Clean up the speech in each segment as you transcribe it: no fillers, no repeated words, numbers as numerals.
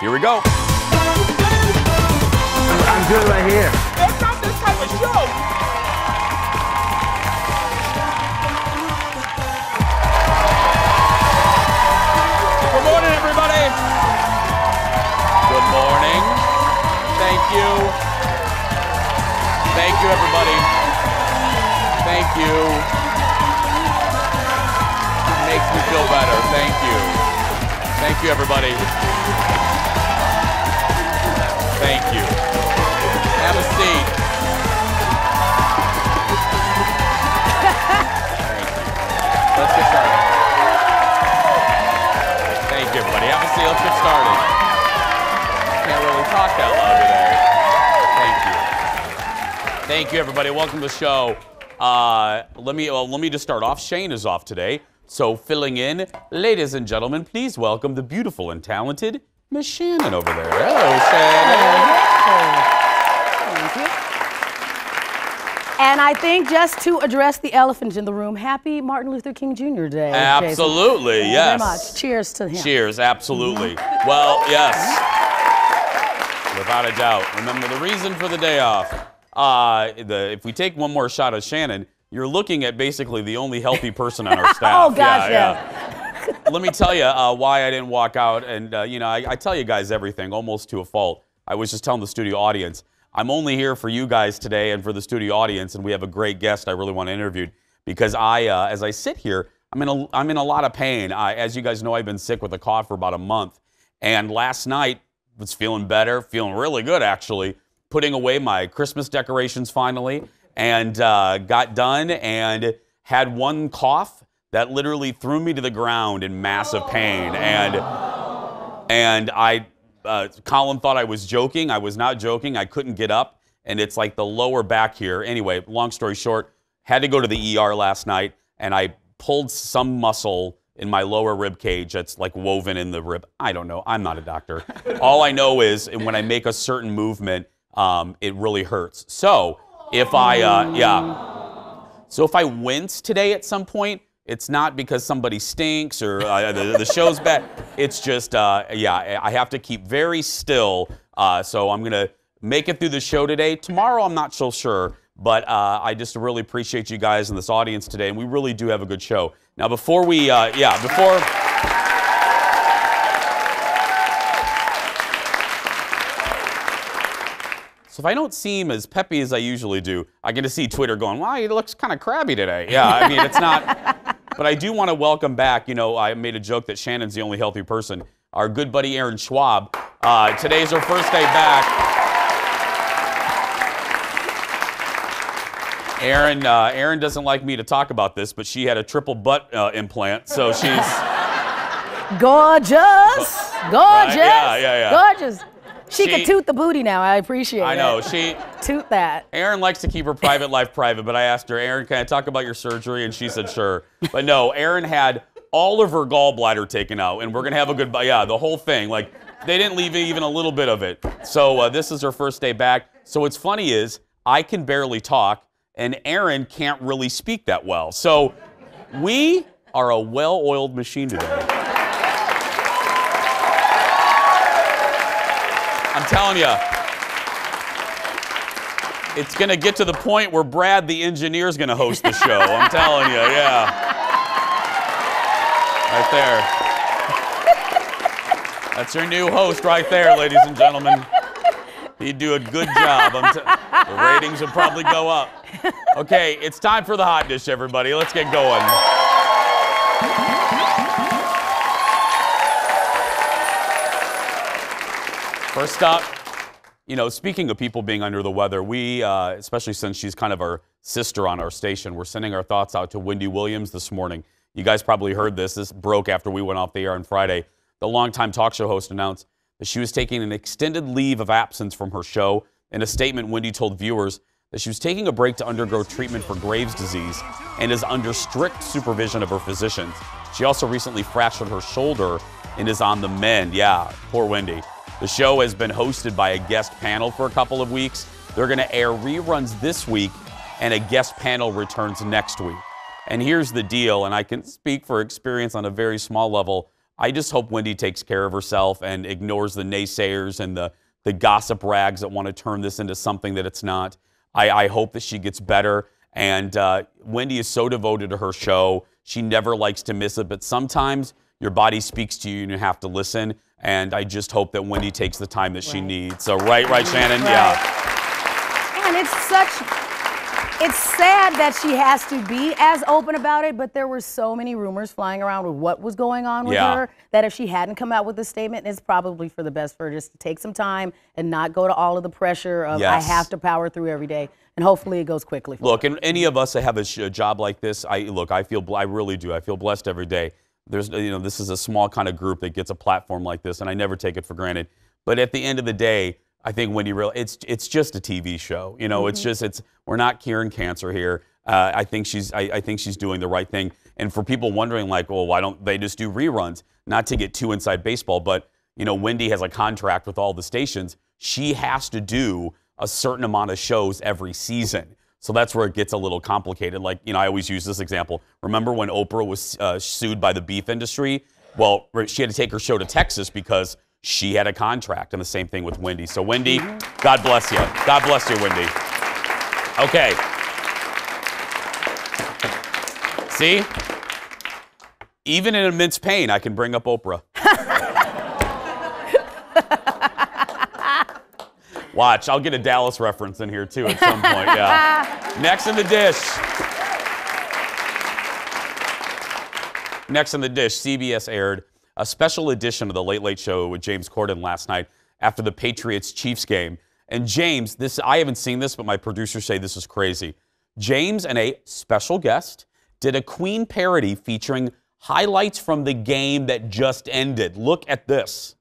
Here we go. I'm good right here. That's not this type of show. Good morning, everybody. Good morning. Thank you. Thank you, everybody. Thank you. Makes me feel better. Thank you. Thank you, everybody. Thank you. Have a seat. Thank you. Let's get started. Thank you, everybody. Have a seat. Let's get started. Can't really talk that loud today. Thank you. Thank you, everybody. Welcome to the show. Let me just start off. Shayne is off today, so filling in, ladies and gentlemen, please welcome the beautiful and talented Miss Shannon over there. Hello, Shannon. Thank you. And I think just to address the elephant in the room, happy Martin Luther King Jr. Day. Absolutely, Jason. yes. Very much. Cheers to him. Cheers, absolutely. Well, yes. Without a doubt. Remember the reason for the day off. If we take one more shot of Shannon, you're looking at basically the only healthy person on our staff. Oh, gosh, yeah. Let me tell you why I didn't walk out. And, you know, I tell you guys everything, almost to a fault. I was just telling the studio audience, I'm only here for you guys today and for the studio audience, and we have a great guest I really want to interview because as I sit here, I'm in a lot of pain. As you guys know, I've been sick with a cough for about a month. And last night, was feeling better, feeling really good, actually. Putting away my Christmas decorations finally, and got done and had one cough that literally threw me to the ground in massive pain. And Colin thought I was joking. I was not joking. I couldn't get up, and it's like the lower back here. Anyway, long story short, had to go to the ER last night, and I pulled some muscle in my lower rib cage that's like woven in the rib. I don't know. I'm not a doctor. All I know is when I make a certain movement, it really hurts. So if so if I wince today at some point, it's not because somebody stinks or the show's bad. It's just, I have to keep very still. So I'm going to make it through the show today. Tomorrow, I'm not so sure. But I just really appreciate you guys and this audience today. And we really do have a good show. Now, before we, So if I don't seem as peppy as I usually do, I get to see Twitter going, wow, he looks kind of crabby today. Yeah, I mean, it's not. But I do want to welcome back, you know, I made a joke that Shannon's the only healthy person. Our good buddy Aaron Schwab. Today's her first day back. Aaron doesn't like me to talk about this, but she had a triple butt implant, so she's... Gorgeous. Gorgeous. Right? Yeah. Gorgeous. She can toot the booty now. I appreciate it. I know. Toot that. Erin likes to keep her private life private, but I asked her, Erin, can I talk about your surgery? And she said, sure. But no, Erin had all of her gallbladder taken out, and we're going to have a good, the whole thing. Like, they didn't leave even a little bit of it. So this is her first day back. So what's funny is I can barely talk, and Erin can't really speak that well. So we are a well-oiled machine today. I'm telling you, it's going to get to the point where Brad, the engineer, is going to host the show. I'm telling you, yeah. Right there. That's your new host right there, ladies and gentlemen. He'd do a good job. The ratings would probably go up. Okay, it's time for the hot dish, everybody. Let's get going. First up, you know, speaking of people being under the weather, we, especially since she's kind of our sister on our station, we're sending our thoughts out to Wendy Williams this morning. You guys probably heard this. This broke after we went off the air on Friday. The longtime talk show host announced that she was taking an extended leave of absence from her show. In a statement, Wendy told viewers that she was taking a break to undergo treatment for Graves' disease and is under strict supervision of her physicians. She also recently fractured her shoulder and is on the mend. Yeah, poor Wendy. The show has been hosted by a guest panel for a couple of weeks. They're going to air reruns this week, and a guest panel returns next week. And here's the deal, and I can speak for experience on a very small level. I just hope Wendy takes care of herself and ignores the naysayers and the gossip rags that want to turn this into something that it's not. I hope that she gets better. And Wendy is so devoted to her show. She never likes to miss it, but sometimes your body speaks to you and you have to listen. And I just hope that Wendy takes the time that she needs. So right, Shannon? Right. Yeah. And it's sad that she has to be as open about it, but there were so many rumors flying around with what was going on with her that if she hadn't come out with a statement, it's probably for the best for her just to take some time and not go to all of the pressure of I have to power through every day. And hopefully it goes quickly. Look, and any of us that have a job like this, I really do. I feel blessed every day. There's, this is a small kind of group that gets a platform like this, and I never take it for granted. But at the end of the day, I think Wendy it's just a TV show. We're not curing cancer here. I think she's doing the right thing. And for people wondering, like, well, why don't they just do reruns? Not to get too inside baseball, but Wendy has a contract with all the stations. She has to do a certain amount of shows every season. So that's where it gets a little complicated. Like, I always use this example. Remember when Oprah was sued by the beef industry? Well, she had to take her show to Texas because she had a contract, and the same thing with Wendy. So Wendy, God bless you. God bless you, Wendy. Okay. See? Even in immense pain, I can bring up Oprah. Watch, I'll get a Dallas reference in here too at some point, yeah. Next in the dish. Next in the dish, CBS aired a special edition of The Late Late Show with James Corden last night after the Patriots-Chiefs game. And James, I haven't seen this, but my producers say this is crazy. James and a special guest did a Queen parody featuring highlights from the game that just ended. Look at this.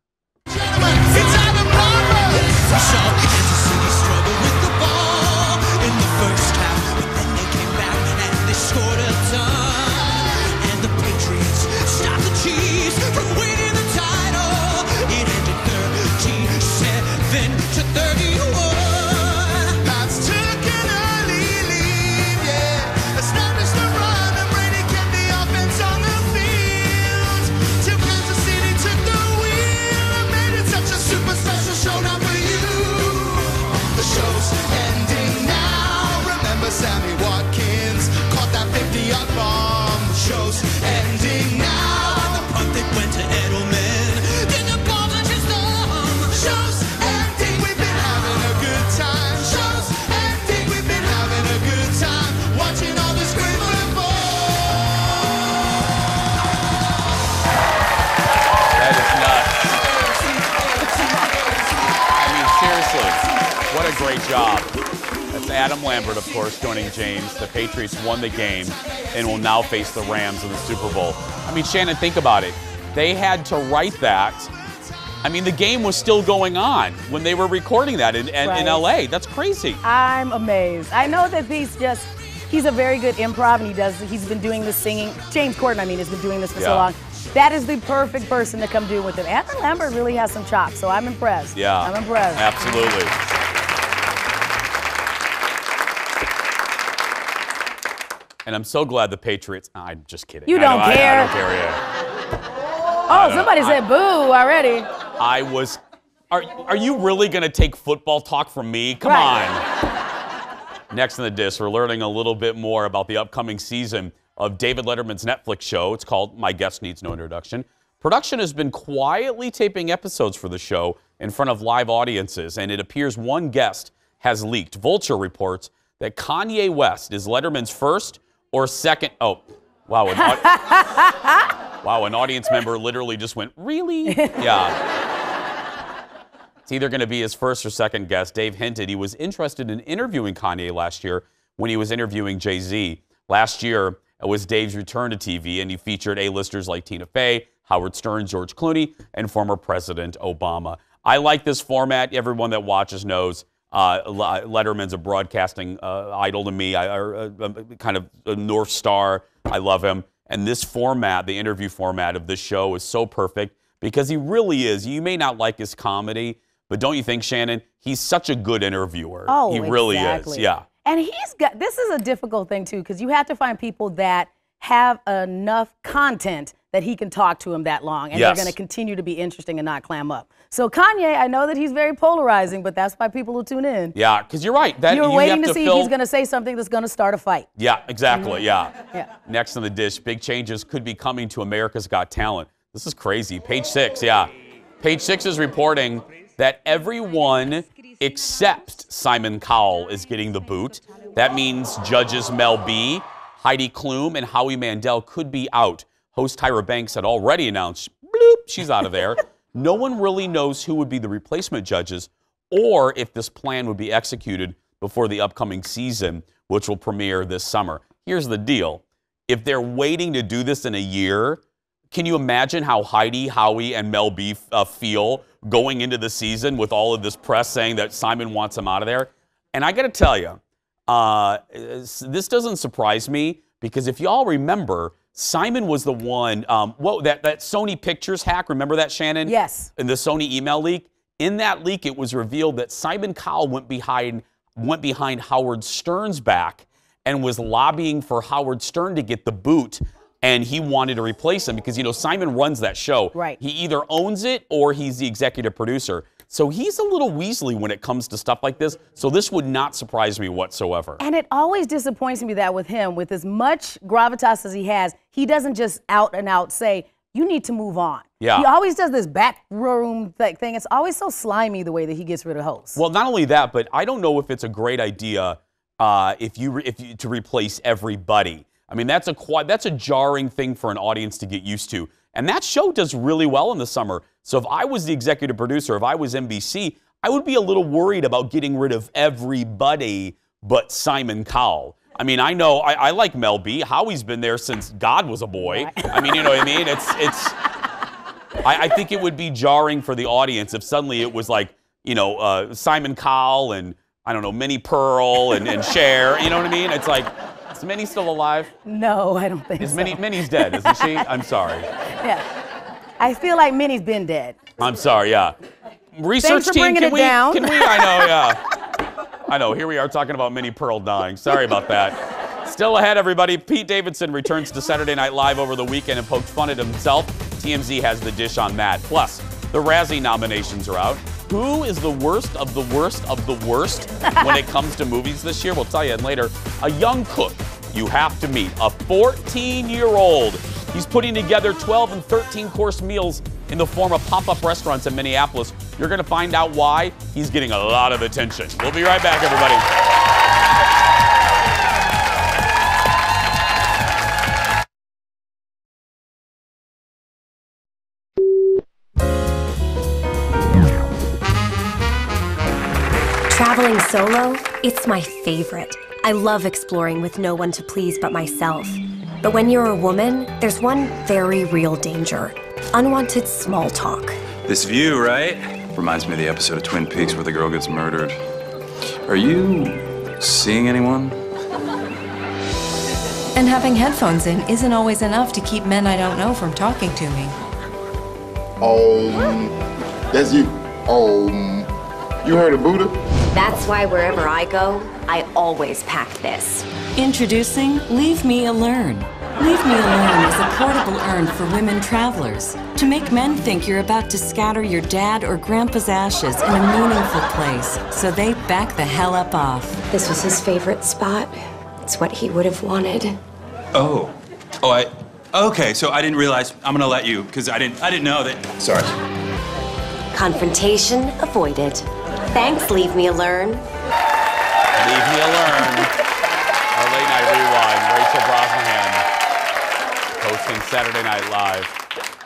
What a great job. That's Adam Lambert, of course, joining James. The Patriots won the game and will now face the Rams in the Super Bowl. I mean, Shannon, think about it. They had to write that. I mean, the game was still going on when they were recording that in L.A. That's crazy. I'm amazed. I know that he's a very good improv, and he's been doing this singing. James Corden, has been doing this for so long. That is the perfect person to come do with him. Adam Lambert really has some chops, so I'm impressed. Yeah. I'm impressed. Absolutely. And I'm so glad the Patriots. I'm just kidding. You don't care. I don't care. Yeah. Oh, somebody said boo already. Are you really going to take football talk from me? Come on. Next in the dish, we're learning a little bit more about the upcoming season of David Letterman's Netflix show. It's called My Guest Needs No Introduction. Production has been quietly taping episodes for the show in front of live audiences, and it appears one guest has leaked. Vulture reports that Kanye West is Letterman's first or second. Oh, wow. Wow, an audience member literally just went, really? Yeah. It's either going to be his first or second guest. Dave hinted he was interested in interviewing Kanye last year when he was interviewing Jay-Z. Last year, it was Dave's return to TV, and he featured A-listers like Tina Fey, Howard Stern, George Clooney, and former President Obama. I like this format. Everyone that watches knows Letterman's a broadcasting idol to me, kind of a North Star. I love him. And this format, the interview format of this show, is so perfect because he really is. You may not like his comedy, but don't you think, Shannon, he's such a good interviewer. Oh, he really exactly. is. Yeah. And this is a difficult thing, too, because you have to find people that have enough content that he can talk to him that long, and Yes. they're going to continue to be interesting and not clam up. So Kanye, I know that he's very polarizing, but that's why people will tune in. Yeah, because you're right. That You're you waiting have to see if he's going to say something that's going to start a fight. Yeah, exactly. Yeah. Yeah. Next on the dish, big changes could be coming to America's Got Talent. This is crazy. Page 6, yeah. Page 6 is reporting that everyone except Simon Cowell is getting the boot. That means judges Mel B, Heidi Klum, and Howie Mandel could be out. Host Tyra Banks had already announced, bloop, she's out of there. No one really knows who would be the replacement judges or if this plan would be executed before the upcoming season, which will premiere this summer. Here's the deal. If they're waiting to do this in a year, can you imagine how Heidi, Howie, and Mel B feel going into the season with all of this press saying that Simon wants him out of there? And I got to tell you, this doesn't surprise me because if y'all remember, Simon was the one, that Sony Pictures hack, remember that, Shannon? Yes. In the Sony email leak? In that leak, it was revealed that Simon Cowell went behind Howard Stern's back and was lobbying for Howard Stern to get the boot, and he wanted to replace him because, Simon runs that show. Right. He either owns it or he's the executive producer. So he's a little Weasley when it comes to stuff like this. So this would not surprise me whatsoever. And it always disappoints me that with him, with as much gravitas as he has, he doesn't just out and out say, you need to move on. Yeah. He always does this backroom thing. It's always so slimy the way that he gets rid of hosts. Well, not only that, but I don't know if it's a great idea to replace everybody. I mean, that's a jarring thing for an audience to get used to. And that show does really well in the summer. So if I was the executive producer, if I was NBC, I would be a little worried about getting rid of everybody but Simon Cowell. I mean, I know I like Mel B. Howie's been there since God was a boy. I mean, you know what I mean? I think it would be jarring for the audience if suddenly it was like, Simon Cowell and, I don't know, Minnie Pearl and Cher. You know what I mean? It's like, is Minnie still alive? No, I don't think so. Minnie's dead, isn't she? I'm sorry. Yeah. I feel like Minnie's been dead. I'm sorry, yeah. Research Thanks for team, bringing can it we? down. Can we? I know, yeah. I know, here we are talking about Minnie Pearl dying. Sorry about that. Still ahead, everybody. Pete Davidson returns to Saturday Night Live over the weekend and poked fun at himself. TMZ has the dish on that. Plus, the Razzie nominations are out. Who is the worst of the worst of the worst when it comes to movies this year? We'll tell you later. A young cook you have to meet, a 14-year-old. He's putting together 12 and 13-course meals in the form of pop-up restaurants in Minneapolis. You're going to find out why he's getting a lot of attention. We'll be right back, everybody. Traveling solo, it's my favorite. I love exploring with no one to please but myself. But when you're a woman, there's one very real danger: unwanted small talk. This view, right? Reminds me of the episode of Twin Peaks where the girl gets murdered. Are you seeing anyone? And having headphones in isn't always enough to keep men I don't know from talking to me. That's you. You heard of Buddha? That's why wherever I go, I always pack this. Introducing Leave Me Alone. Leave Me Alone is a portable urn for women travelers to make men think you're about to scatter your dad or grandpa's ashes in a meaningful place, so they back the hell up off. This was his favorite spot. It's what he would have wanted. Okay, so I didn't realize. I'm gonna let you, because I didn't know that. Sorry. Confrontation avoided. Thanks, Leave Me Alone. Leave Me Alone. Our late night rewind. Rachel Brosnahan hosting Saturday Night Live.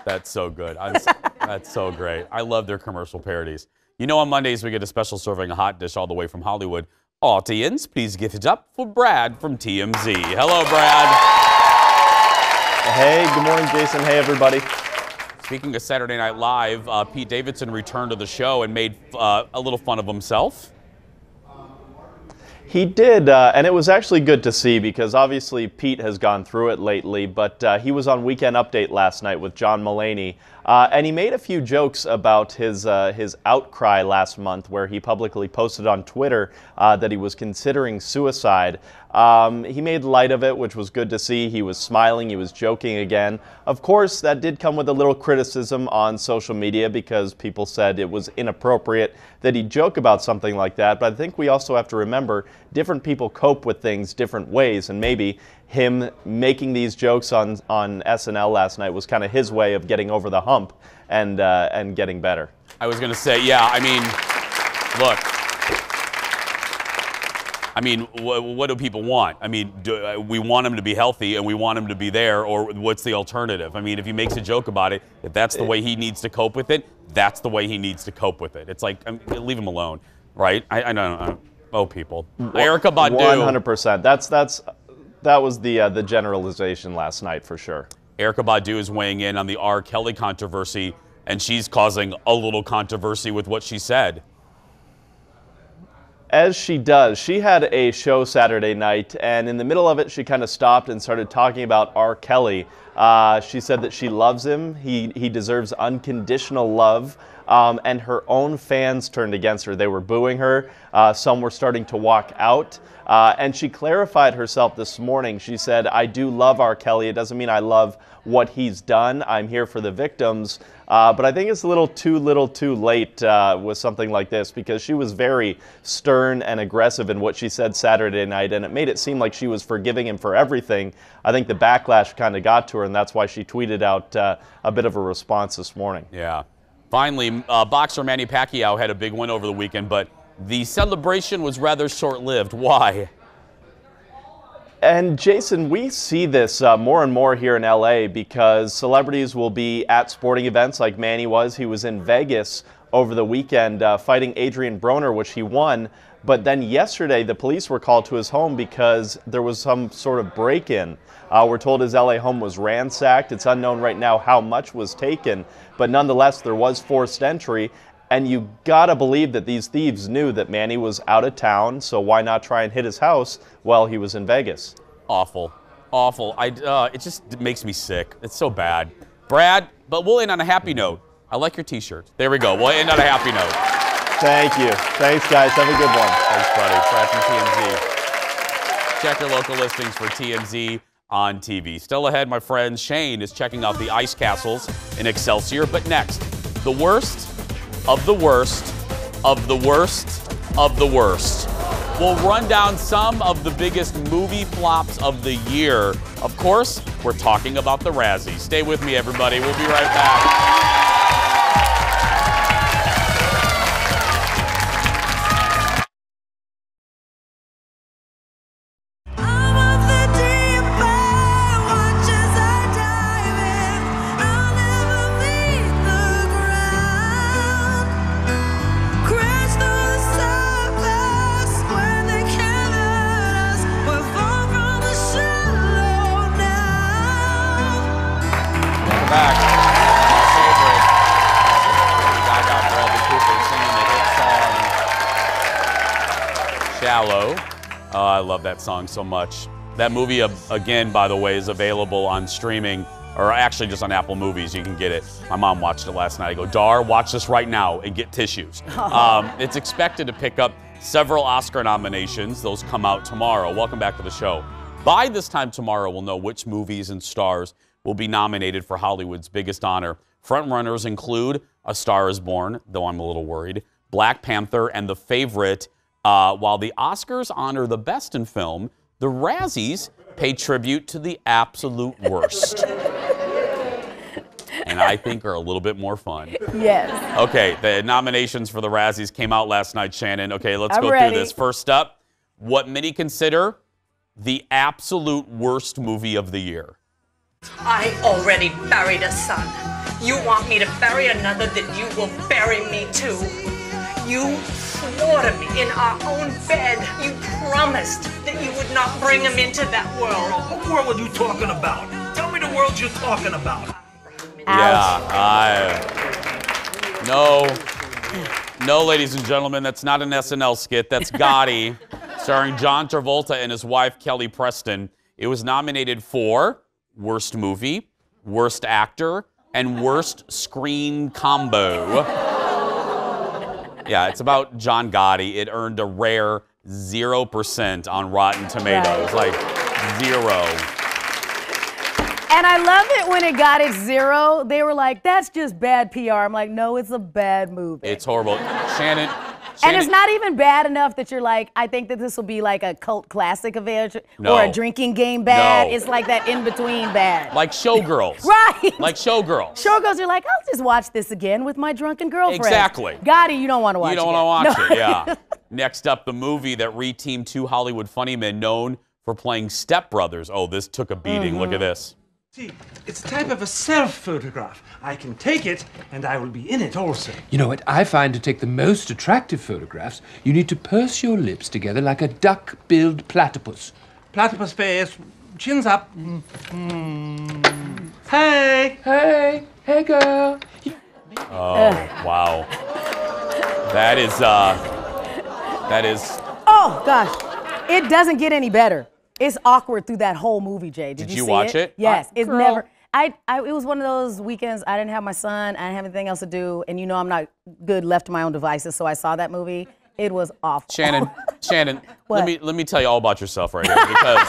That's so good. That's so great. I love their commercial parodies. On Mondays we get a special serving of hot dish all the way from Hollywood. Audience, please give it up for Brad from TMZ. Hello, Brad. Hey, good morning, Jason. Hey, everybody. Speaking of Saturday Night Live, Pete Davidson returned to the show and made a little fun of himself. He did, and it was actually good to see because obviously Pete has gone through it lately, but he was on Weekend Update last night with John Mulaney, And he made a few jokes about his outcry last month, where he publicly posted on Twitter that he was considering suicide. He made light of it, which was good to see. He was smiling, he was joking again. Of course, that did come with a little criticism on social media because people said it was inappropriate that he joke about something like that. But I think we also have to remember different people cope with things different ways, and maybe him making these jokes on SNL last night was kind of his way of getting over the hump and getting better. I was going to say, yeah, I mean, look. I mean, what do people want? I mean, we want him to be healthy and we want him to be there, or what's the alternative? I mean, if he makes a joke about it, if that's the way he needs to cope with it, that's the way he needs to cope with it. It's like, leave him alone, right? I don't know. Oh, people. Erykah Badu. 100%. That was the generalization last night for sure. Erykah Badu is weighing in on the R. Kelly controversy, and she's causing a little controversy with what she said. As she does. She had a show Saturday night, and in the middle of it, she kind of stopped and started talking about R. Kelly. She said that she loves him. He deserves unconditional love. And her own fans turned against her. They were booing her. Some were starting to walk out. And she clarified herself this morning. She said, I do love R. Kelly. It doesn't mean I love what he's done. I'm here for the victims. But I think it's a little too late with something like this, because she was very stern and aggressive in what she said Saturday night, and it made it seem like she was forgiving him for everything. I think the backlash kind of got to her, and that's why she tweeted out a bit of a response this morning. Yeah. Finally, boxer Manny Pacquiao had a big win over the weekend, but the celebration was rather short-lived. Why? And Jason, we see this more and more here in LA, because celebrities will be at sporting events like Manny was. He was in Vegas over the weekend fighting Adrian Broner, which he won. But then yesterday, the police were called to his home because there was some sort of break-in. We're told his LA home was ransacked. It's unknown right now how much was taken, but nonetheless, there was forced entry. And you gotta believe that these thieves knew that Manny was out of town, so why not try and hit his house while he was in Vegas? Awful. Awful. It just makes me sick. It's so bad. Brad, but we'll end on a happy note. I like your t-shirt. There we go. We'll end on a happy note. Thank you. Thanks, guys. Have a good one. Thanks, buddy. Brad from TMZ. Check your local listings for TMZ on TV. Still ahead, my friends. Shayne is checking out the ice castles in Excelsior. But next, the worst of the worst of the worst of the worst. We'll run down some of the biggest movie flops of the year. Of course, we're talking about the Razzies. Stay with me, everybody. We'll be right back. Oh, I love that song so much. That movie, again, by the way, is available on streaming, or actually just on Apple Movies. You can get it. My mom watched it last night. I go, Dar, watch this right now and get tissues. It's expected to pick up several Oscar nominations. Those come out tomorrow. Welcome back to the show. By this time tomorrow, we'll know which movies and stars will be nominated for Hollywood's biggest honor. Frontrunners include A Star is Born, though I'm a little worried, Black Panther, and The Favorite. While the Oscars honor the best in film, the Razzies pay tribute to the absolute worst. And I think are a little bit more fun. Yes. Okay, the nominations for the Razzies came out last night, Shannon. Okay, let's go through this. First up, what many consider the absolute worst movie of the year. I already buried a son. You want me to bury another, then you will bury me too. You swore to me in our own bed. You promised that you would not bring him into that world. What world are you talking about? Tell me the world you're talking about. Yeah, no, ladies and gentlemen, that's not an SNL skit. That's Gotti, starring John Travolta and his wife, Kelly Preston. It was nominated for Worst Movie, Worst Actor, and worst screen combo. Yeah, it's about John Gotti. It earned a rare 0% on Rotten Tomatoes. Right. Like 0. And I love it when it got its 0. They were like, that's just bad PR. I'm like, no, it's a bad movie. It's horrible. Shannon. And it's not even bad enough that you're like, I think that this will be like a cult classic of it, or a drinking game bad. No. It's like that in-between bad. Like Showgirls. Right. Like Showgirls. Showgirls, you're like, I'll just watch this again with my drunken girlfriend. Exactly. Gotti, you don't want to watch it. You don't want to watch it, yeah. Next up, the movie that reteamed 2 Hollywood funny men known for playing stepbrothers. Oh, this took a beating. Look at this. See, it's a type of a self-photograph. I can take it, and I will be in it also. You know what? I find to take the most attractive photographs, you need to purse your lips together like a duck-billed platypus. Platypus face, chins up. Hey! Hey! Hey, girl! Oh, wow. That is. Oh, gosh. It doesn't get any better. It's awkward through that whole movie, Jay. Did you see watch it? Yes. It's Girl. never. It was one of those weekends. I didn't have my son. I didn't have anything else to do, and you know I'm not good left to my own devices. So I saw that movie. It was awful. Shannon, What? let me tell you all about yourself right here, because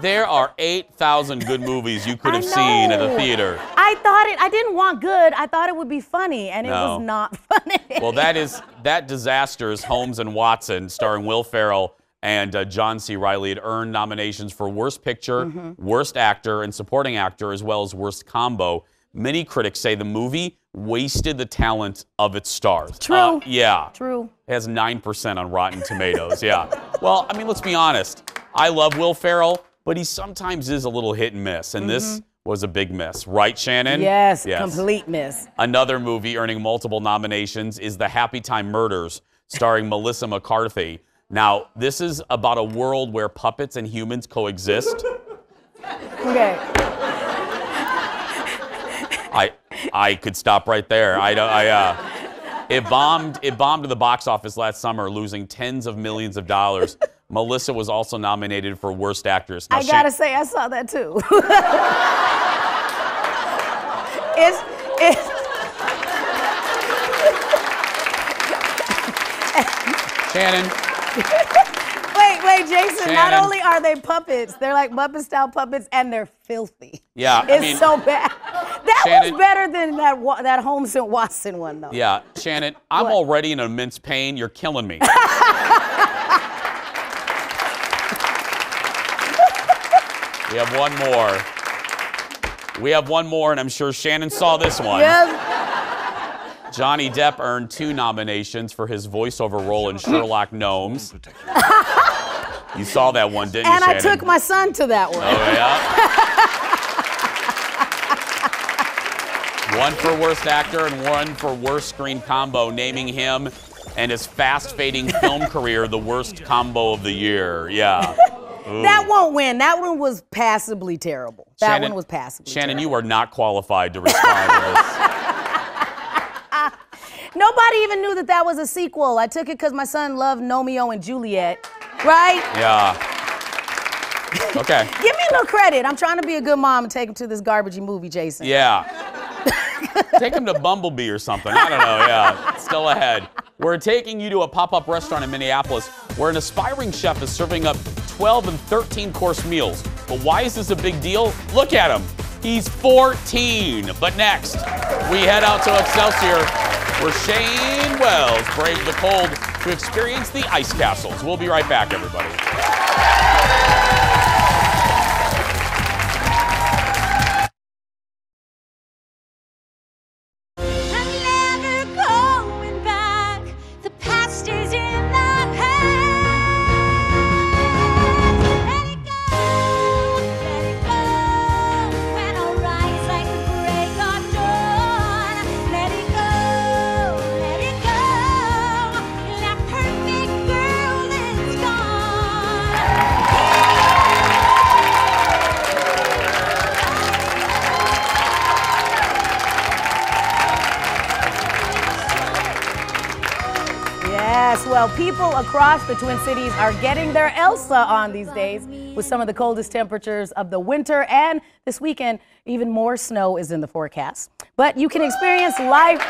there are 8,000 good movies you could have seen at the theater. I didn't want good. I thought it would be funny, and it was not funny. Well, that disaster's Holmes and Watson, starring Will Ferrell and John C. Reilly. It earned nominations for Worst Picture, Worst Actor, and Supporting Actor, as well as Worst Combo. Many critics say the movie wasted the talent of its stars. True. Yeah. True. It has 9% on Rotten Tomatoes, yeah. Well, I mean, let's be honest. I love Will Ferrell, but he sometimes is a little hit and miss, and this was a big miss. Right, Shannon? Yes, complete miss. Another movie earning multiple nominations is The Happy Time Murders, starring Melissa McCarthy. Now, this is about a world where puppets and humans coexist. Okay. I could stop right there. It bombed to the box office last summer, losing tens of millions of dollars. Melissa was also nominated for Worst Actress. Now, I gotta say, I saw that too. Shannon. Wait, Jason, Shannon. not only are they puppets, they're like Muppet-style puppets, and they're filthy. Yeah, It's so bad. That Shannon, was better than that Holmes and Watson one, though. Yeah, Shannon, I'm already in immense pain. You're killing me. We have one more. We have one more, and I'm sure Shannon saw this one. Yes. Johnny Depp earned 2 nominations for his voiceover role in Sherlock Gnomes. You saw that one, didn't you, And Shannon? I took my son to that one. Oh, yeah? One for Worst Actor and one for Worst Screen Combo, naming him and his fast-fading film career the worst combo of the year. Yeah. Ooh. That won't win. That one was passably terrible. That one was passably Shannon, terrible. you are not qualified to respond to this. Nobody even knew that was a sequel. I took it because my son loved Romeo and Juliet, right? Yeah. Okay. Give me a little credit. I'm trying to be a good mom and take him to this garbagey movie, Jason. Yeah. Take him to Bumblebee or something. I don't know. Yeah. Still ahead. We're taking you to a pop-up restaurant in Minneapolis where an aspiring chef is serving up 12 and 13-course meals. But why is this a big deal? Look at him. He's 14. But next, we head out to Excelsior where Shayne Wells braved the cold to experience the ice castles. We'll be right back, everybody. Yes, well, people across the Twin Cities are getting their Elsa on these days. with some of the coldest temperatures of the winter. And this weekend, even more snow is in the forecast. But you can experience life.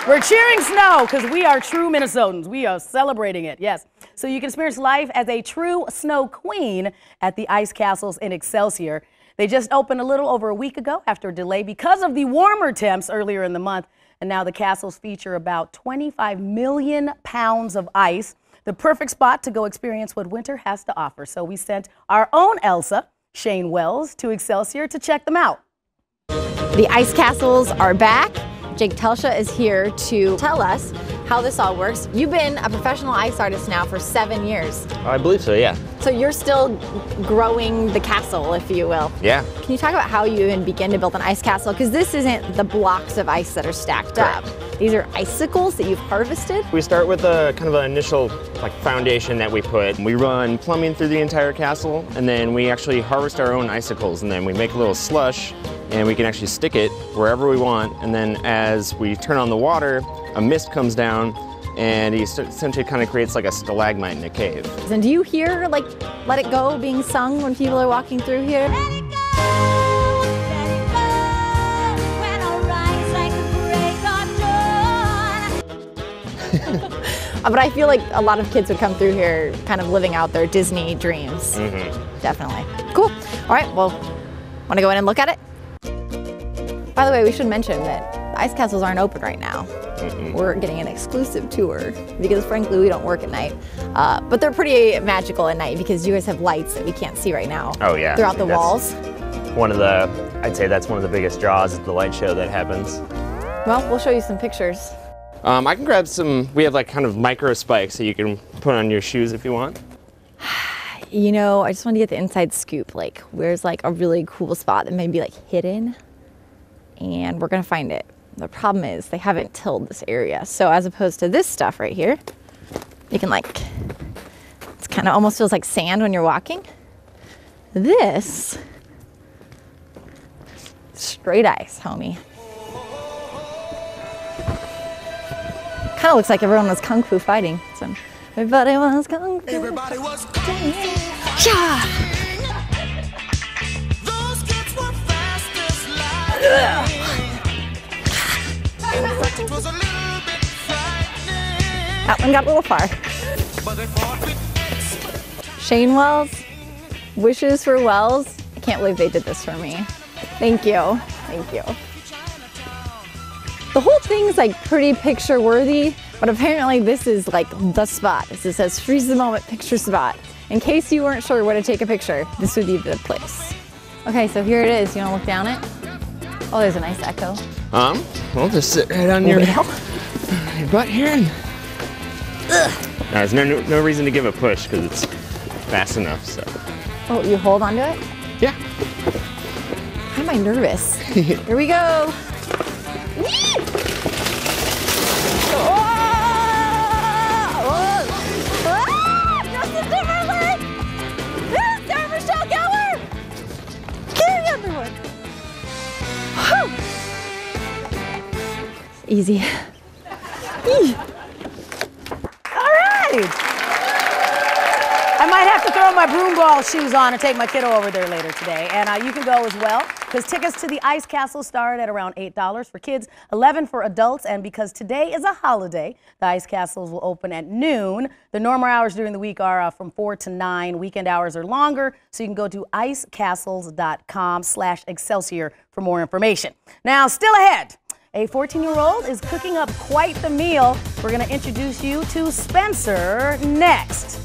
We're cheering snow because we are true Minnesotans. We are celebrating it, yes. So you can experience life as a true snow queen at the Ice Castles in Excelsior. They just opened a little over a week ago after a delay because of the warmer temps earlier in the month. And now the castles feature about 25 million pounds of ice, the perfect spot to go experience what winter has to offer. So we sent our own Elsa, Shayne Wells, to Excelsior to check them out. The ice castles are back. Jake Telsha is here to tell us how this all works. You've been a professional ice artist now for 7 years. I believe so, yeah. So you're still growing the castle, if you will. Yeah. Can you talk about how you even begin to build an ice castle? Because this isn't the blocks of ice that are stacked up. These are icicles that you've harvested. We start with a kind of an initial foundation that we put. We run plumbing through the entire castle, and then we actually harvest our own icicles, and then we make a little slush, and we can actually stick it wherever we want. And then as we turn on the water, a mist comes down, and it essentially kind of creates like a stalagmite in a cave. And do you hear like "Let It Go" being sung when people are walking through here? Let it go, let it go, when I rise like a break of dawn. But I feel like a lot of kids would come through here kind of living out their Disney dreams. Definitely. Cool. All right, well, want to go in and look at it? By the way, we should mention that ice castles aren't open right now. We're getting an exclusive tour because frankly we don't work at night. But they're pretty magical at night because you guys have lights that we can't see right now. Oh yeah. Throughout the walls. I'd say that's one of the biggest draws is the light show that happens. Well, we'll show you some pictures. I can grab some, we have like kind of micro spikes that you can put on your shoes if you want. You know, I just want to get the inside scoop. Like, where's like a really cool spot that may be like hidden? And we're gonna find it. The problem is they haven't tilled this area. So as opposed to this stuff right here, you can it's kind of almost feels like sand when you're walking. This, straight ice, homie. Kind of looks like everyone was kung fu fighting. So everybody was kung fu. Everybody was kung fu. Yeah. Those kids were fast as lightning. That one got a little far. Shayne Wells, wishes for Wells. I can't believe they did this for me. Thank you, thank you. The whole thing's like pretty picture worthy, but apparently this is like the spot. It says freeze the moment picture spot. In case you weren't sure where to take a picture, this would be the place. Okay, so here it is. You wanna look down it? Oh, there's a nice echo. We'll just sit right on your butt here and... No, there's no reason to give a push because it's fast enough, so. Oh, you hold onto it? Yeah. Why am I nervous? Here we go. Justin Timberlake! Sarah Michelle Gellar! Carrie Underwood! Easy. All right. I might have to throw my broom ball shoes on and take my kiddo over there later today. And you can go as well because tickets to the Ice Castle start at around $8 for kids, $11 for adults. And because today is a holiday, the Ice Castles will open at noon. The normal hours during the week are from 4 to 9. Weekend hours are longer, so you can go to icecastles.com/Excelsior for more information. Now, still ahead. A 14-year-old is cooking up quite the meal. We're going to introduce you to Spencer next.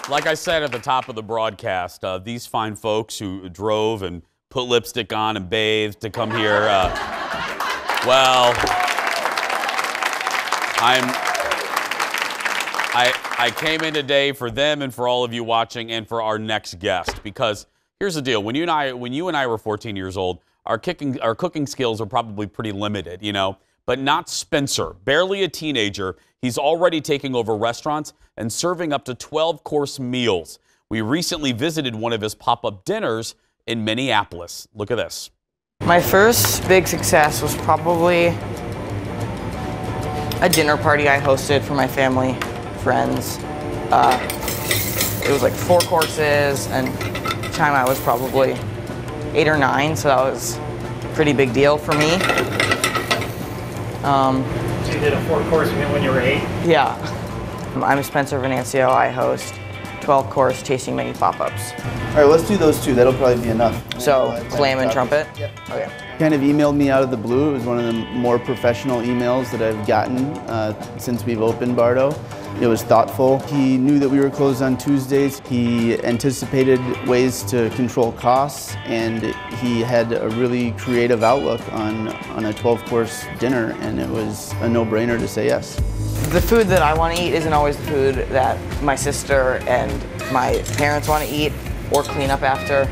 Like I said at the top of the broadcast, these fine folks who drove and put lipstick on and bathed to come here, well, I came in today for them and for all of you watching and for our next guest, because here's the deal: when you and I were 14 years old, our cooking skills are probably pretty limited, you know. but not Spencer. Barely a teenager, he's already taking over restaurants and serving up to 12-course meals. We recently visited one of his pop-up dinners in Minneapolis. Look at this. My first big success was probably a dinner party I hosted for my family, friends. It was like 4 courses, and at the time I was probably 8 or 9, so that was a pretty big deal for me. So you did a 4-course meal when you were 8? Yeah. I'm Spencer Venancio. I host 12-course tasting menu pop-ups. All right, let's do those 2. That'll probably be enough. So, clam and trumpet? Yep. Okay. Kind of emailed me out of the blue. It was one of the more professional emails that I've gotten since we've opened Bardo. It was thoughtful. He knew that we were closed on Tuesdays. He anticipated ways to control costs, and he had a really creative outlook on a 12-course dinner, and it was a no-brainer to say yes. The food that I want to eat isn't always the food that my sister and my parents want to eat or clean up after.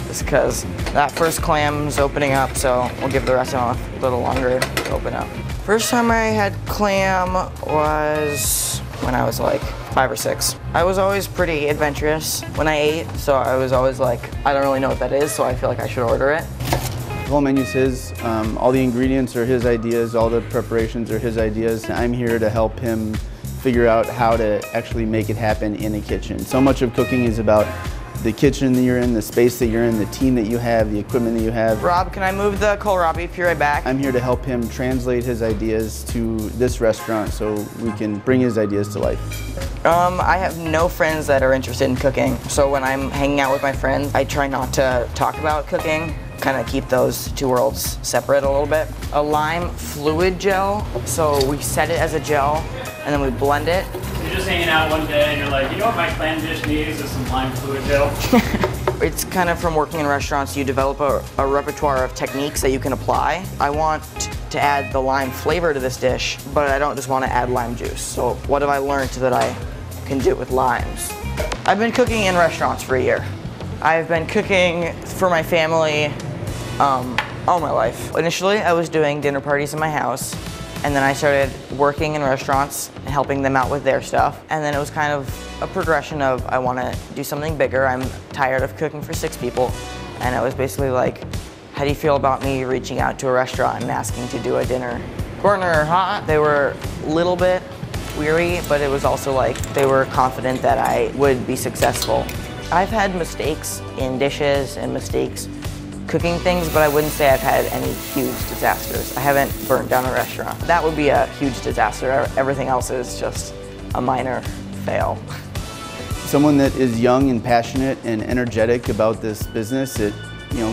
Just because that first clam's opening up, so we'll give the rest of them a little longer to open up. First time I had clam was when I was like 5 or 6. I was always pretty adventurous when I ate, so I was always like, I don't really know what that is, so I feel like I should order it. The whole menu's his. All the ingredients are his ideas, all the preparations are his ideas. I'm here to help him figure out how to actually make it happen in a kitchen. So much of cooking is about the kitchen that you're in, the space that you're in, the team that you have, the equipment that you have. Rob, can I move the kohlrabi? Be right back. I'm here to help him translate his ideas to this restaurant so we can bring his ideas to life. I have no friends that are interested in cooking, so when I'm hanging out with my friends, I try not to talk about cooking, kind of keep those 2 worlds separate a little bit. A lime fluid gel, so we set it as a gel, and then we blend it. You're just hanging out one day and you're like, you know what my clam dish needs is some lime fluid gel? It's kind of from working in restaurants, you develop a repertoire of techniques that you can apply. I want to add the lime flavor to this dish, but I don't just want to add lime juice. So what have I learned that I can do with limes? I've been cooking in restaurants for a year. I've been cooking for my family all my life. Initially, I was doing dinner parties in my house, and then I started working in restaurants and helping them out with their stuff. And then it was kind of a progression of, I want to do something bigger. I'm tired of cooking for 6 people. And it was basically like, how do you feel about me reaching out to a restaurant and asking to do a dinner? Corner hot. They were a little bit weary, but it was also like they were confident that I would be successful. I've had mistakes in dishes and mistakes cooking things, but I wouldn't say I've had any huge disasters. I haven't burnt down a restaurant. That would be a huge disaster. Everything else is just a minor fail. Someone that is young and passionate and energetic about this business, it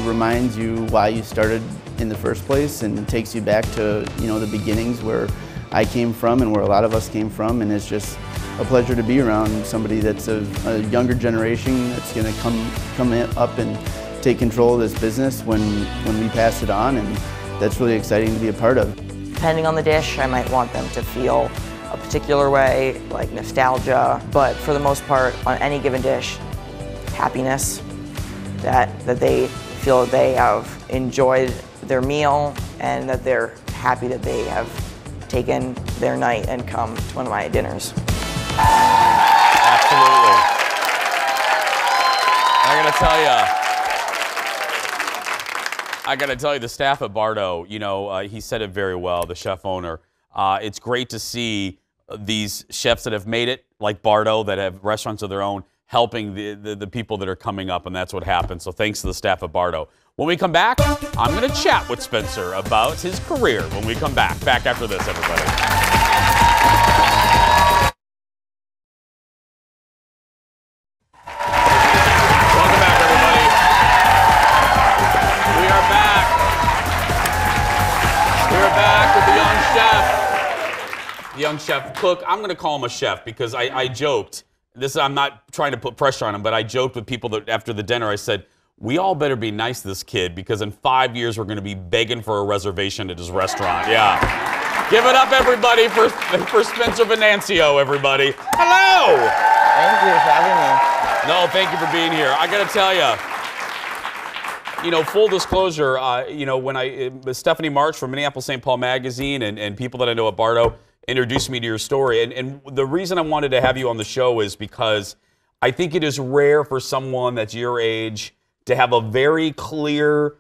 reminds you why you started in the first place and takes you back to the beginnings where I came from and where a lot of us came from, and it's just a pleasure to be around somebody that's a younger generation that's going to come up and take control of this business when we pass it on, and that's really exciting to be a part of. Depending on the dish, I might want them to feel a particular way, like nostalgia, but for the most part, on any given dish, happiness, that they feel that they have enjoyed their meal and that they're happy that they have taken their night and come to one of my dinners. Absolutely. I gotta tell you, the staff at Bardo, he said it very well, the chef owner. It's great to see these chefs that have made it, like Bardo, that have restaurants of their own, helping the people that are coming up, and that's what happens. So thanks to the staff at Bardo. When we come back, I'm gonna chat with Spencer about his career when we come back. Back after this, everybody. Young chef cook. I'm going to call him a chef because I joked. I'm not trying to put pressure on him, but I joked with people that after the dinner I said, we all better be nice to this kid because in 5 years we're going to be begging for a reservation at his restaurant. Yeah. Give it up, everybody, for Spencer Venancio, everybody. Hello! Thank you for having me. No, thank you for being here. I got to tell you, you know, full disclosure, you know, when Stephanie March from Minneapolis St. Paul Magazine and people that I know at Bardo introduced me to your story. And the reason I wanted to have you on the show is because I think it is rare for someone that's your age to have a very clear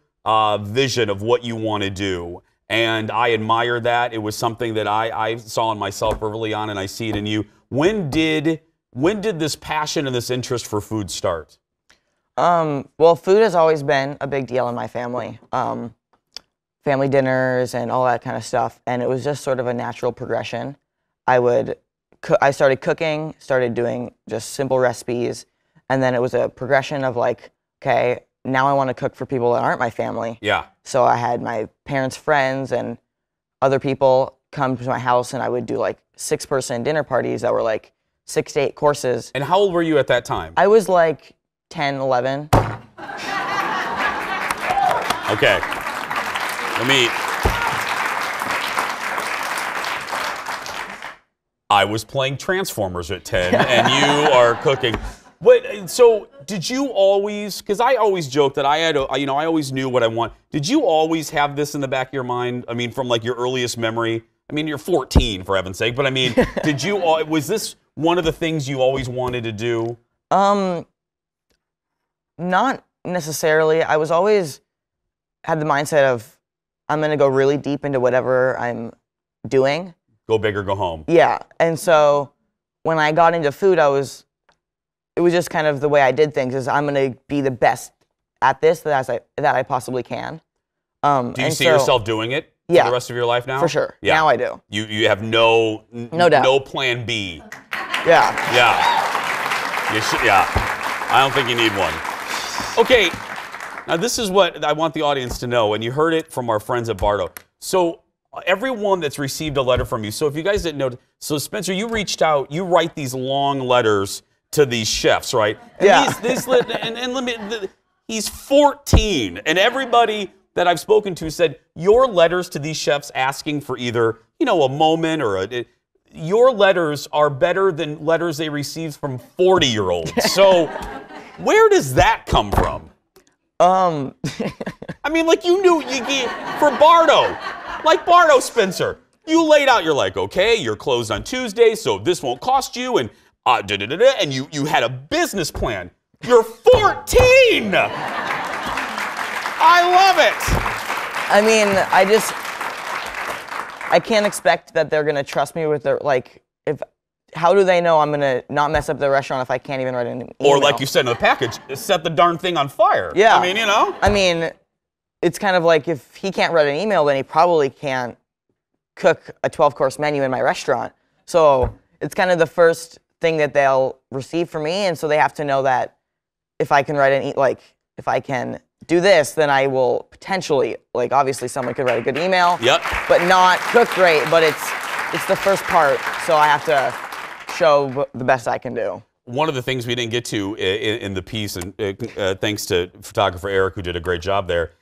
vision of what you want to do. And I admire that. It was something that I saw in myself early on, and I see it in you. When did this passion and this interest for food start? Well, food has always been a big deal in my family. Family dinners and all that kind of stuff. And it was just sort of a natural progression. I started cooking, started doing just simple recipes. And then it was a progression of like, okay, now I want to cook for people that aren't my family. Yeah. So I had my parents' friends and other people come to my house, and I would do like 6-person dinner parties that were like 6 to 8 courses. And how old were you at that time? I was like 10, 11. Okay. I was playing Transformers at 10, and you are cooking. So did you always, because I always joke that I always knew what I want. Did you always have this in the back of your mind? I mean, from like your earliest memory? I mean, you're 14, for heaven's sake, but I mean, was this one of the things you always wanted to do? Not necessarily. I was always had the mindset of, I'm going to go really deep into whatever I'm doing. Go big or go home. Yeah. And so when I got into food, it was just kind of the way I did things, is I'm going to be the best at this that I possibly can. Do you see yourself doing it for the rest of your life now? For sure. Yeah. Now I do. You have no doubt. No plan B. Yeah. Yeah. You should, yeah. I don't think you need one. Okay. Now this is what I want the audience to know, and you heard it from our friends at Bardo. So everyone that's received a letter from you, so if you guys didn't know, so Spencer, you reached out, you write these long letters to these chefs, right? And yeah. He's 14, and everybody that I've spoken to said your letters to these chefs asking for either, you know, a moment or your letters are better than letters they received from 40-year-olds. So where does that come from? I mean, like you knew for Bardo, like Bardo Spencer, you laid out, you're like, okay, you're closed on Tuesday, so this won't cost you, and and you had a business plan. You're 14! I love it! I mean, I can't expect that they're gonna trust me with their, like, how do they know I'm gonna not mess up their restaurant if I can't even write an email? Or like you said in the package, set the darn thing on fire. Yeah. I mean, you know? I mean, it's kind of like if he can't write an email, then he probably can't cook a 12-course menu in my restaurant. So it's kind of the first thing that they'll receive from me, and so they have to know that if I can if I can do this, then I will potentially, like, obviously someone could write a good email, but not cook great, but it's the first part, so I have to show the best I can do. One of the things we didn't get to in the piece, and thanks to photographer Eric, who did a great job there,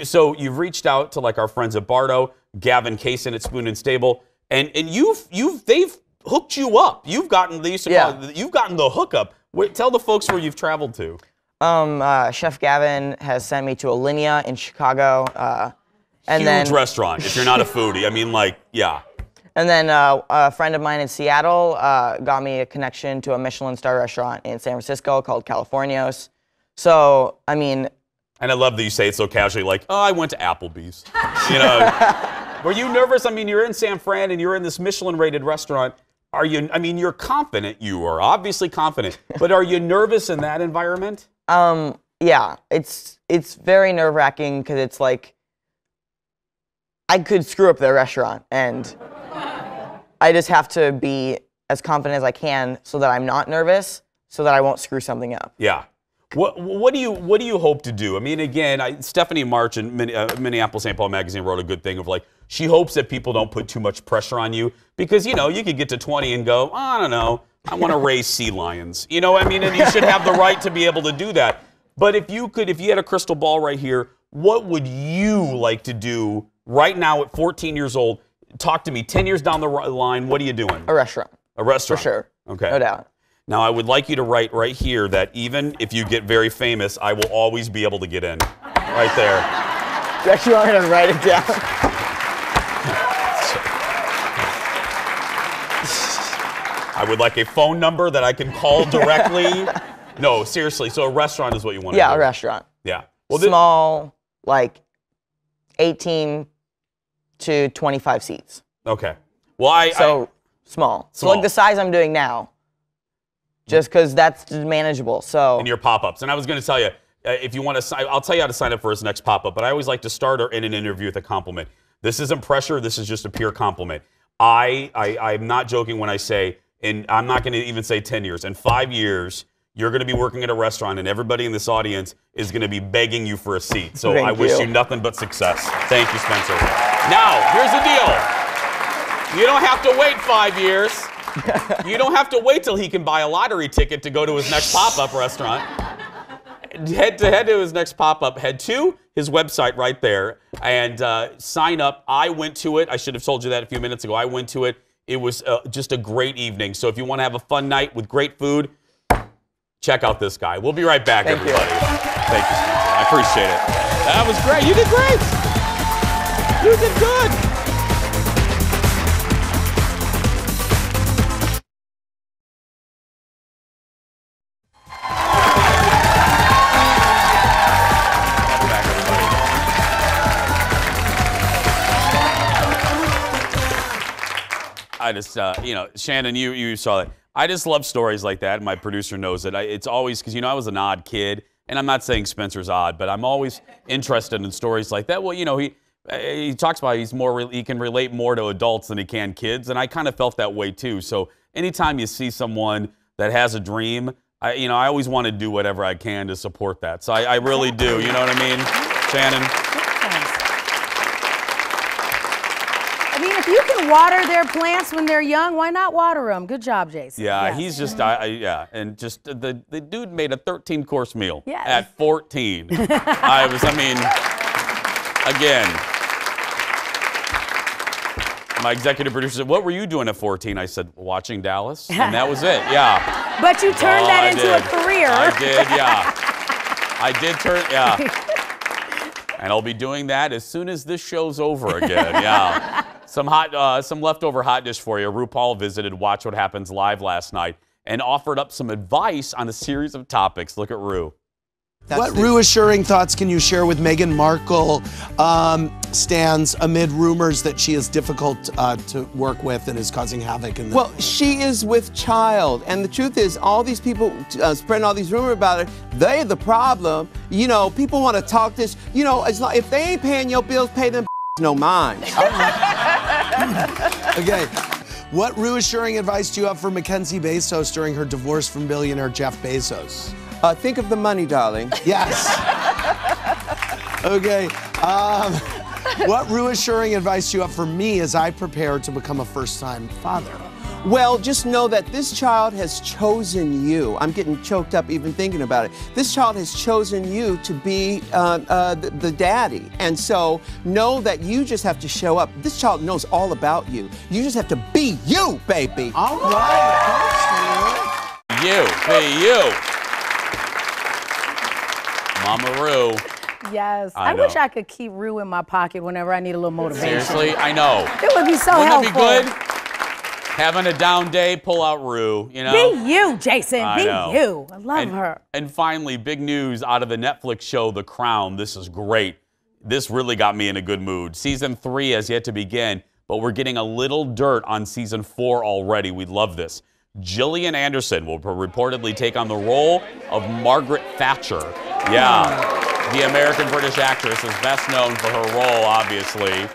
so you've reached out to like our friends at Bardo, Gavin Kaysen at Spoon and Stable, and they've hooked you up. You've gotten you've gotten the hookup. Tell the folks where you've traveled to. Chef Gavin has sent me to Alinea in Chicago. Huge restaurant. If you're not a foodie, I mean, like, yeah. And then a friend of mine in Seattle got me a connection to a Michelin star restaurant in San Francisco called Californios. So, I mean... And I love that you say it so casually, like, oh, I went to Applebee's. You know, were you nervous? I mean, you're in San Fran and you're in this Michelin-rated restaurant. Are you, I mean, you're confident. You are obviously confident. But are you nervous in that environment? Yeah, it's very nerve-wracking because it's like, I could screw up their restaurant, and I just have to be as confident as I can so that I'm not nervous, so that I won't screw something up. Yeah. What do you hope to do? I mean, again, Stephanie March in Minneapolis St. Paul Magazine wrote a good thing of like, she hopes that people don't put too much pressure on you because, you know, you could get to 20 and go, oh, I don't know, I want to raise sea lions. You know what I mean? And you should have the right to be able to do that. But if you had a crystal ball right here, what would you like to do right now at 14 years old? Talk to me. 10 years down the line, what are you doing? A restaurant. A restaurant. For sure. Okay. No doubt. Now, I would like you to write right here that even if you get very famous, I will always be able to get in. right there. Do you actually want me to write it down? I would like a phone number that I can call directly. No, seriously. So a restaurant is what you want to do? Yeah, a restaurant. Yeah. Well, small, like 18 to 25 seats. Okay. Well, small. So like the size I'm doing now. Just because that's manageable. So. And your pop-ups. And I was going to tell you, if you want to, I'll tell you how to sign up for his next pop-up. But I always like to start in an interview with a compliment. This isn't pressure. This is just a pure compliment. I'm not joking when I say, and I'm not going to even say 10 years. In 5 years, you're going to be working at a restaurant, and everybody in this audience is going to be begging you for a seat. So I wish you nothing but success. Thank you, Spencer. Now, here's the deal. You don't have to wait 5 years. You don't have to wait till he can buy a lottery ticket to go to his next pop-up restaurant. Head to his next pop-up. Head to his website right there and sign up. I went to it. I should have told you that a few minutes ago. I went to it. It was just a great evening. So if you want to have a fun night with great food, check out this guy. We'll be right back, everybody. Thank you, Spencer. I appreciate it. That was great. You did great. You did good. I just, Shannon, you saw that. I just love stories like that. My producer knows it. It's always, because, I was an odd kid, and I'm not saying Spencer's odd, but I'm always interested in stories like that. Well, he talks about he can relate more to adults than he can kids, and I kind of felt that way too. So anytime you see someone that has a dream, I always want to do whatever I can to support that. So I really do. You know what I mean, Shannon? I mean, if you can water their plants when they're young, why not water them? Good job, Jason. Yeah, he's just, and just the dude made a 13-course meal at 14. Again, my executive producer said, "What were you doing at 14?" I said, "Watching Dallas," and that was it. Yeah. But you turned that into a career. I did, yeah. I did turn, yeah. And I'll be doing that as soon as this show's over again. Yeah. Some leftover hot dish for you. RuPaul visited Watch What Happens Live last night and offered up some advice on a series of topics. Look at Ru. What reassuring thoughts can you share with Meghan Markle stands amid rumors that she is difficult to work with and is causing havoc in the Well, she is with child, and the truth is all these people spreading all these rumors about her, they're the problem. People want to talk this, if they ain't paying your bills, pay them no mind. Okay. What reassuring advice do you have for Mackenzie Bezos during her divorce from billionaire Jeff Bezos? Think of the money, darling. Yes. Okay. What reassuring advice do you have for me as I prepare to become a first-time father? Well, just know that this child has chosen you. I'm getting choked up even thinking about it. This child has chosen you to be the daddy. And so know that you just have to show up. This child knows all about you. You just have to be you, baby. All right. You, be you. Mama Ru. Yes. I wish know. I could keep Ru in my pocket whenever I need a little motivation. Seriously, I know. It would be so Wouldn't helpful. that be good? Having a down day, pull out Ru, Be you, Jason. I Be know. you. I love her. And finally, big news out of the Netflix show The Crown. This is great. This really got me in a good mood. Season 3 has yet to begin, but we're getting a little dirt on Season 4 already. We love this. Gillian Anderson will reportedly take on the role of Margaret Thatcher. Yeah. The American-British actress is best known for her role, obviously,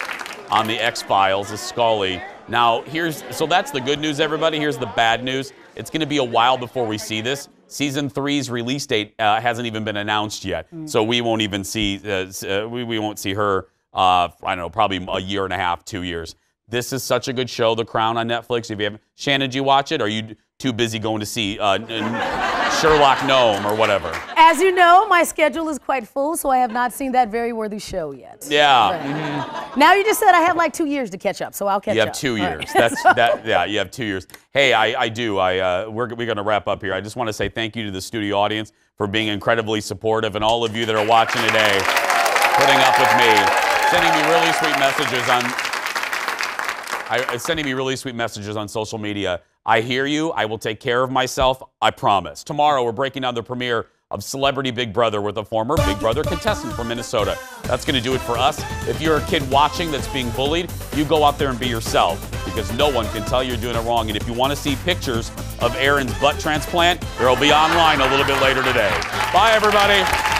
on The X-Files as Scully. Now, so that's the good news, everybody. Here's the bad news. It's going to be a while before we see this. Season 3's release date hasn't even been announced yet. So we won't even see, we won't see her, I don't know, probably a year and a half, 2 years. This is such a good show, The Crown on Netflix. If you haven't, Shannon, did you watch it? Or are you too busy going to see Sherlock Gnome or whatever? As you know, my schedule is quite full, so I have not seen that very worthy show yet. Yeah. Right. Now you just said I have like 2 years to catch up, so I'll catch up. You have 2 years. Right. Yeah, you have 2 years. Hey, we're going to wrap up here. I just want to say thank you to the studio audience for being incredibly supportive and all of you that are watching today. putting up with me, sending me really sweet messages on social media. I hear you. I will take care of myself. I promise. Tomorrow, we're breaking down the premiere of Celebrity Big Brother with a former Big Brother contestant from Minnesota. That's going to do it for us. If you're a kid watching that's being bullied, you go out there and be yourself, because no one can tell you're doing it wrong. And if you want to see pictures of Aaron's butt transplant, they'll be online a little bit later today. Bye, everybody.